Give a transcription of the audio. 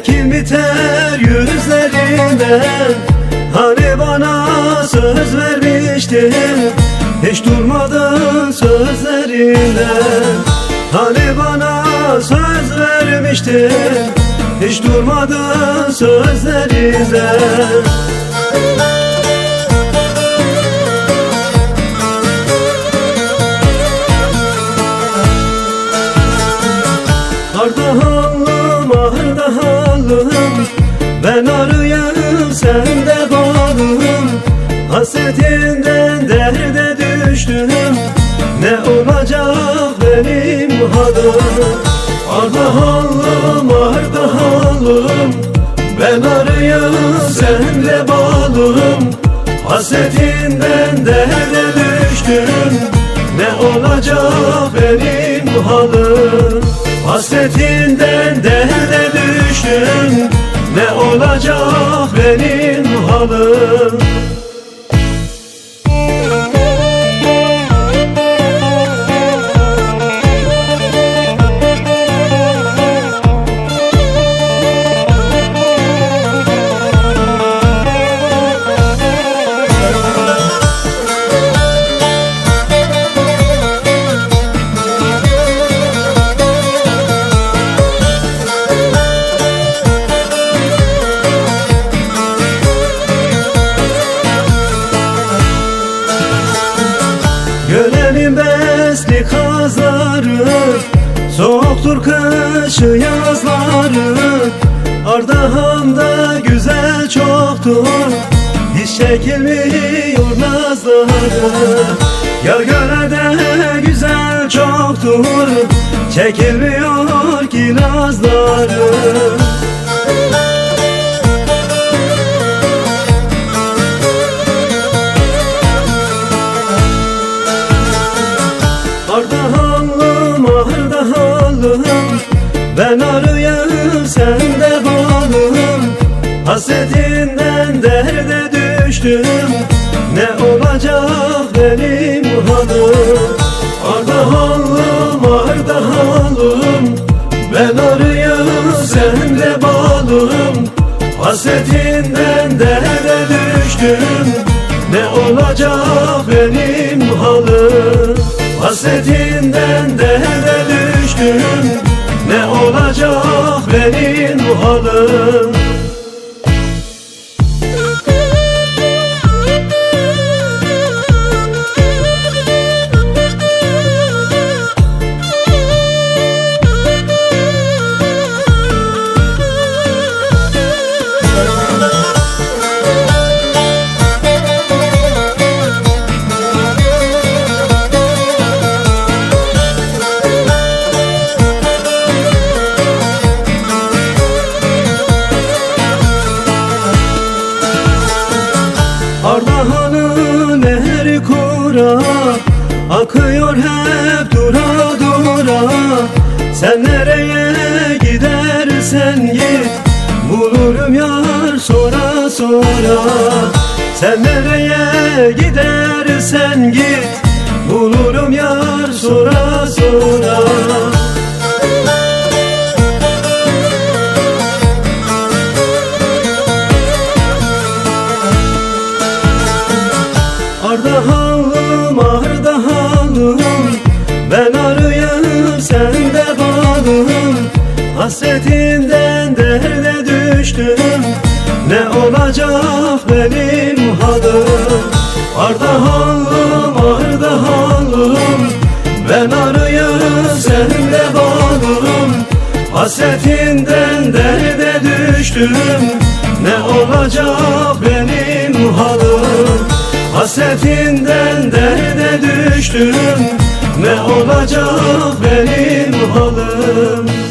kim biter yüzlerinden? Hani bana söz vermiştin, hiç durmadın sözlerinden. Hani bana söz vermiştin, hiç durmadın sözlerinden. Ardahanlım, Ardahanlım, ben arıyım sende bağlım. Hasretinden derde düştüm, ne olacak benim halim? Ardahanlım, Ardahanlım, ben arıyım sende bağlım. Hasretinden derde düştüm, ne olacak benim halim? Hasretinden derde düştüm, ne olacak benim halim? Gölenin besli kazları, soğuktur kışı yazları. Ardahan'da güzel çoktur, hiç çekilmiyor nazları. Gölgölede güzel çoktur, çekilmiyor ki nazları. Ardahanlım, Ardahanlım, ben arıyım sende bağlım. Hasretinden derde düştüm, ne olacak benim halim? Ardahanlım, Ardahanlım, ben arıyım sende bağlım. Hasretinden derde düştüm, ne olacak benim halim? Hasretinden derde düştüm, ne olacak benim halim? Ardahan'ın nehri kura, akıyor hep dura dura. Sen nereye gidersen git, bulurum yar sonra sonra. Sen nereye gidersen git, bulurum yar sonra sonra. Ardahanlım, Ardahanlım, ben arıyım sende bağlım. Hasretinden derde düştüm, ne olacak benim halim? Ardahanlım, Ardahanlım, ben arıyım sende bağlım. Hasretinden derde düştüm, ne olacak benim halim? Hasretinden derde düştüm, ne olacak benim halim?